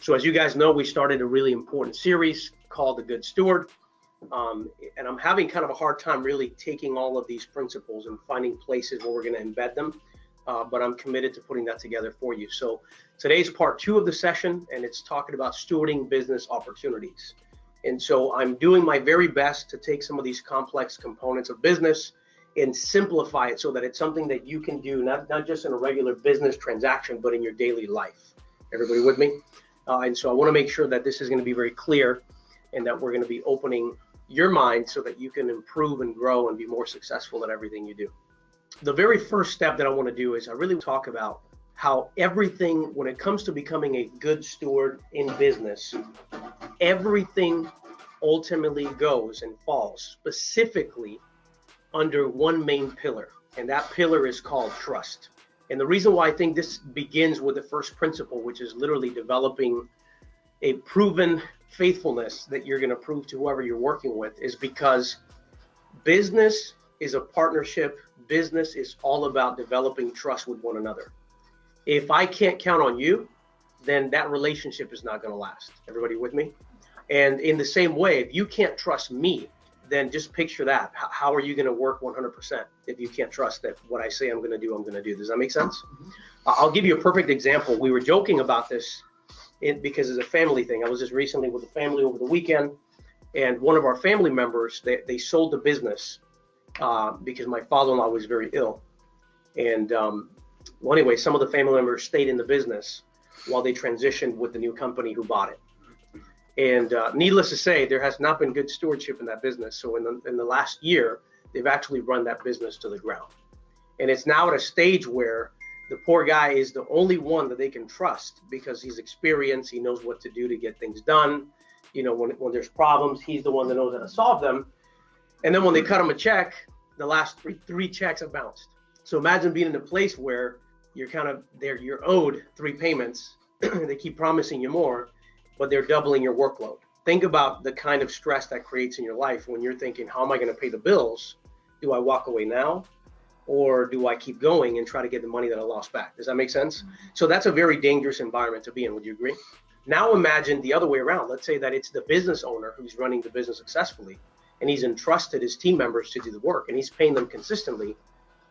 So as you guys know, we started a really important series called the Good Steward. And I'm having kind of a hard time really taking all of these principles and finding places where we're going to embed them. But I'm committed to putting that together for you. So today's part 2 of the session, and it's talking about stewarding business opportunities. And so I'm doing my very best to take some of these complex components of business and simplify it so that it's something that you can do, not just in a regular business transaction, but in your daily life. Everybody with me? And so I want to make sure that this is going to be very clear and that we're going to be opening your mind so that you can improve and grow and be more successful at everything you do. The very first step that I want to do is I really talk about how everything, when it comes to becoming a good steward in business, everything ultimately goes and falls specifically under one main pillar, and that pillar is called trust. And the reason why I think this begins with the first principle, which is literally developing a proven faithfulness that you're going to prove to whoever you're working with, is because business is a partnership. Business is all about developing trust with one another. If I can't count on you, then that relationship is not going to last. Everybody with me? And in the same way, if you can't trust me, then just picture that. How are you going to work 100% if you can't trust that what I say I'm going to do, I'm going to do? Does that make sense? I'll give you a perfect example. We were joking about this because it's a family thing. I was just recently with the family over the weekend, and one of our family members, they sold the business because my father-in-law was very ill. And well, anyway, some of the family members stayed in the business while they transitioned with the new company who bought it. And needless to say, there has not been good stewardship in that business. So in the last year, they've actually run that business to the ground. And it's now at a stage where the poor guy is the only one that they can trust because he's experienced. He knows what to do to get things done. You know, when there's problems, he's the one that knows how to solve them. And then when they cut him a check, the last three checks have bounced. So imagine being in a place where you're owed 3 payments. They keep promising you more, but they're doubling your workload. Think about the kind of stress that creates in your life when you're thinking, how am I going to pay the bills? Do I walk away now? Or do I keep going and try to get the money that I lost back? Does that make sense? So that's a very dangerous environment to be in. Would you agree? Now imagine the other way around. Let's say that it's the business owner who's running the business successfully, and he's entrusted his team members to do the work, and he's paying them consistently,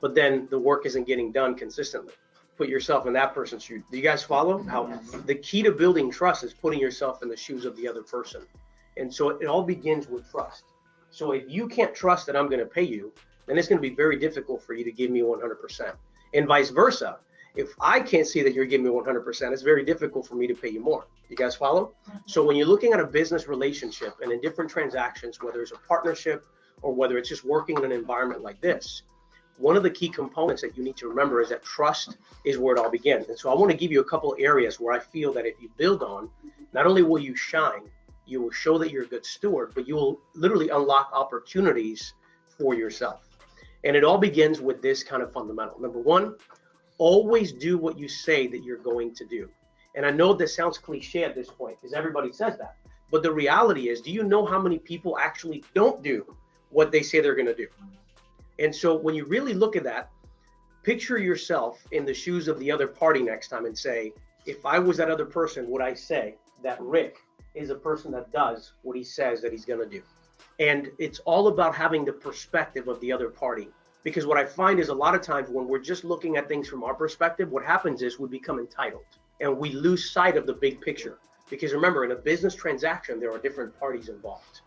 but then the work isn't getting done consistently. Put yourself in that person's shoes. Do you guys follow? How the key to building trust is putting yourself in the shoes of the other person. And so it all begins with trust. So if you can't trust that I'm going to pay you, then it's going to be very difficult for you to give me 100%. And vice versa. If I can't see that you're giving me 100%, it's very difficult for me to pay you more. You guys follow? So when you're looking at a business relationship and in different transactions, whether it's a partnership or whether it's just working in an environment like this, one of the key components that you need to remember is that trust is where it all begins. And so I want to give you a couple of areas where I feel that if you build on, not only will you shine, you will show that you're a good steward, but you will literally unlock opportunities for yourself. And it all begins with this kind of fundamental. Number 1, always do what you say that you're going to do. And I know this sounds cliche at this point because everybody says that. But the reality is, do you know how many people actually don't do what they say they're going to do? And so when you really look at that, picture yourself in the shoes of the other party next time and say, if I was that other person, would I say that Rick is a person that does what he says that he's going to do? And it's all about having the perspective of the other party. Because what I find is a lot of times when we're just looking at things from our perspective, what happens is we become entitled and we lose sight of the big picture. Because remember, in a business transaction, there are different parties involved.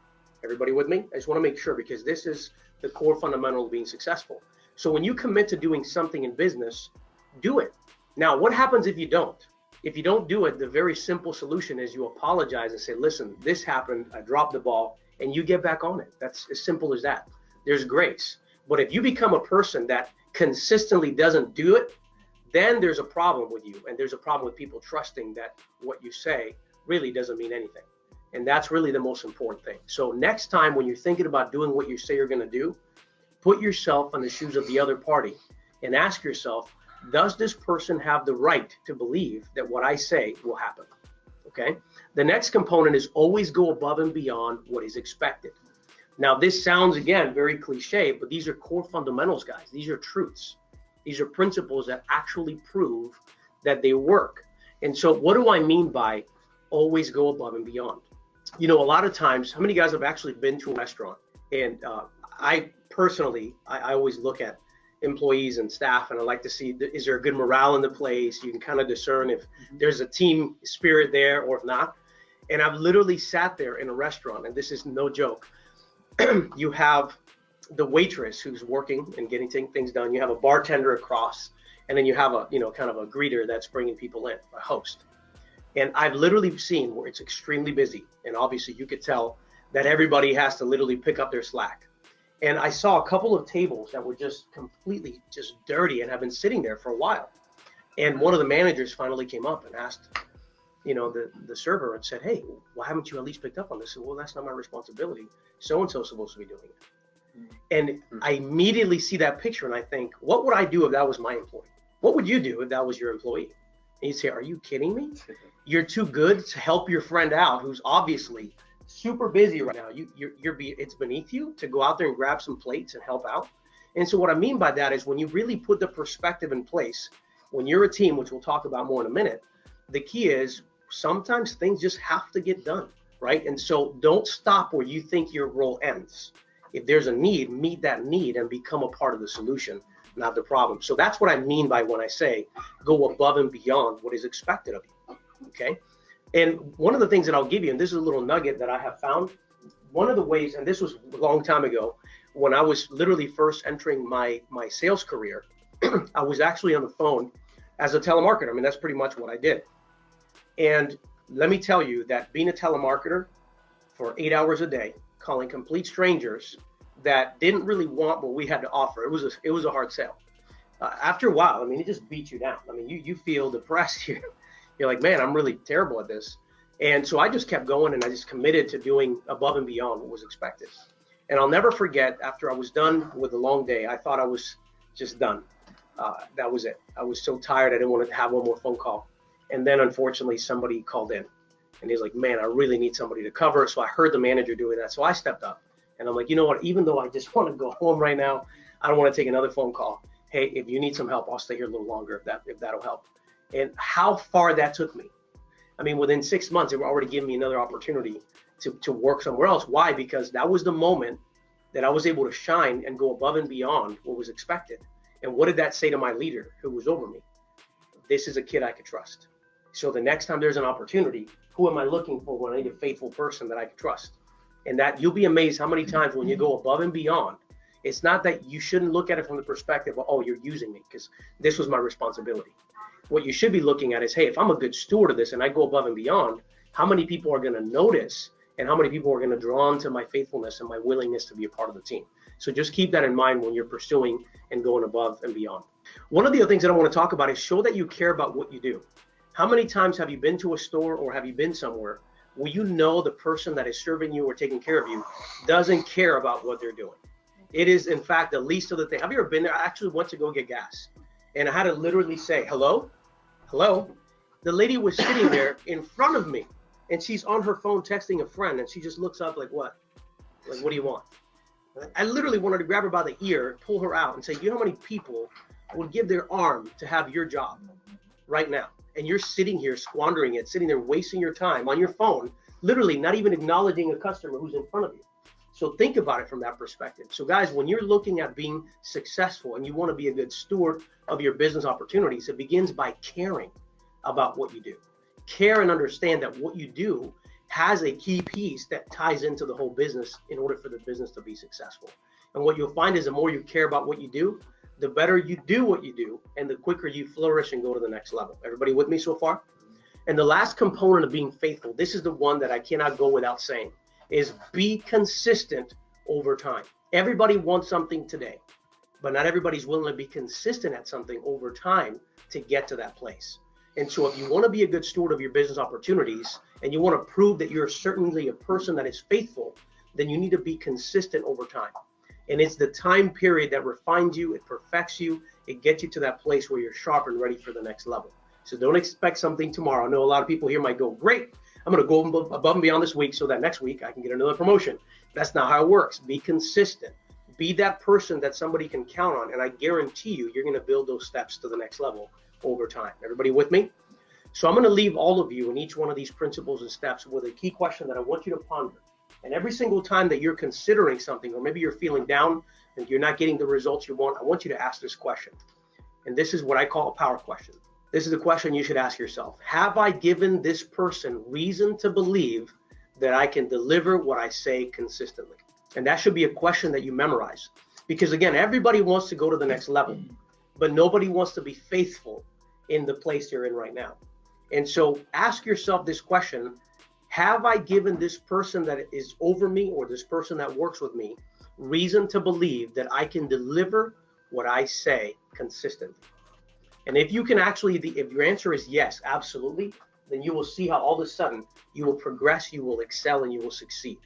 Everybody with me? I just want to make sure, because this is the core fundamental of being successful. So when you commit to doing something in business, do it. Now, what happens if you don't? If you don't do it, the very simple solution is you apologize and say, listen, this happened, I dropped the ball, and you get back on it. That's as simple as that. There's grace. But if you become a person that consistently doesn't do it, then there's a problem with you. And there's a problem with people trusting that what you say really doesn't mean anything. And that's really the most important thing. So next time when you're thinking about doing what you say you're going to do, put yourself in the shoes of the other party and ask yourself, does this person have the right to believe that what I say will happen? Okay. The next component is always go above and beyond what is expected. Now, this sounds, again, very cliche, but these are core fundamentals, guys. These are truths. These are principles that actually prove that they work. And so what do I mean by always go above and beyond. You know, a lot of times, how many guys have actually been to a restaurant? And I personally, I always look at employees and staff, and I like to see, is there a good morale in the place? You can kind of discern if there's a team spirit there or if not. And I've literally sat there in a restaurant, and this is no joke. You have the waitress who's working and getting things done. You have a bartender across, and then you have a, you know, kind of a greeter that's bringing people in, a host. And I've literally seen where it's extremely busy. And obviously you could tell that everybody has to literally pick up their slack. And I saw a couple of tables that were just completely just dirty and have been sitting there for a while. And one of the managers finally came up and asked, you know, the server, and said, hey, why haven't you at least picked up on this? I said, well, that's not my responsibility. So-and-so is supposed to be doing it. And I immediately see that picture and I think, what would I do if that was my employee? What would you do if that was your employee? And you say, are you kidding me? You're too good to help your friend out who's obviously super busy right now. It's beneath you to go out there and grab some plates and help out. And so what I mean by that is when you really put the perspective in place, when you're a team, which we'll talk about more in a minute, the key is sometimes things just have to get done, right? And so don't stop where you think your role ends. If there's a need, meet that need and become a part of the solution, not the problem. So that's what I mean by when I say go above and beyond what is expected of you, okay? And one of the things that I'll give you, and this is a little nugget that I have found, one of the ways, and this was a long time ago, when I was literally first entering my sales career, I was actually on the phone as a telemarketer. I mean, that's pretty much what I did. And let me tell you that being a telemarketer for 8 hours a day, calling complete strangers that didn't really want what we had to offer, it was a hard sale. After a while, I mean, it just beats you down. I mean, you feel depressed. You're like, man, I'm really terrible at this. And so I just kept going, and I just committed to doing above and beyond what was expected. And I'll never forget, after I was done with the long day, I thought I was just done. That was it. I was so tired, I didn't want to have one more phone call. And then unfortunately, somebody called in, and he's like, man, I really need somebody to cover. So I heard the manager doing that. So I stepped up, and I'm like, you know what, even though I just want to go home right now, I don't want to take another phone call. Hey, if you need some help, I'll stay here a little longer if that'll help. And how far that took me. I mean, within 6 months, they were already giving me another opportunity to work somewhere else. Why? Because that was the moment that I was able to shine and go above and beyond what was expected. And what did that say to my leader who was over me? This is a kid I could trust. So the next time there's an opportunity, who am I looking for when I need a faithful person that I can trust? And that you'll be amazed how many times when you go above and beyond, it's not that you shouldn't look at it from the perspective of, oh, you're using me because this was my responsibility. What you should be looking at is, hey, if I'm a good steward of this and I go above and beyond, how many people are going to notice and how many people are going to draw on to my faithfulness and my willingness to be a part of the team? So just keep that in mind when you're pursuing and going above and beyond. One of the other things that I want to talk about is show that you care about what you do. How many times have you been to a store or have you been somewhere where you know the person that is serving you or taking care of you doesn't care about what they're doing? It is, in fact, the least of the thing. Have you ever been there? I actually went to go get gas, and I had to literally say, hello? Hello? The lady was sitting there in front of me, and she's on her phone texting a friend, and she just looks up like, what? Like, what do you want? I literally wanted to grab her by the ear, pull her out, and say, you know how many people would give their arm to have your job right now? And you're sitting here squandering it, sitting there wasting your time on your phone, literally not even acknowledging a customer who's in front of you. So think about it from that perspective. So guys, when you're looking at being successful and you want to be a good steward of your business opportunities, it begins by caring about what you do. Care and understand that what you do has a key piece that ties into the whole business in order for the business to be successful. And what you'll find is the more you care about what you do, the better you do what you do, and the quicker you flourish and go to the next level. Everybody with me so far? And the last component of being faithful, this is the one that I cannot go without saying, is be consistent over time. Everybody wants something today, but not everybody's willing to be consistent at something over time to get to that place. And so if you want to be a good steward of your business opportunities and you want to prove that you're certainly a person that is faithful, then you need to be consistent over time. And it's the time period that refines you, it perfects you, it gets you to that place where you're sharp and ready for the next level. So don't expect something tomorrow. I know a lot of people here might go, great, I'm going to go above and beyond this week so that next week I can get another promotion. That's not how it works. Be consistent. Be that person that somebody can count on. And I guarantee you, you're going to build those steps to the next level over time. Everybody with me? So I'm going to leave all of you in each one of these principles and steps with a key question that I want you to ponder. And every single time that you're considering something, or maybe you're feeling down and you're not getting the results you want, I want you to ask this question. And this is what I call a power question. This is a question you should ask yourself. Have I given this person reason to believe that I can deliver what I say consistently? And that should be a question that you memorize. Because again, everybody wants to go to the next level, but nobody wants to be faithful in the place they're in right now. And so ask yourself this question: have I given this person that is over me, or this person that works with me, reason to believe that I can deliver what I say consistently? And if you can actually, if your answer is yes, absolutely, then you will see how all of a sudden you will progress, you will excel, and you will succeed.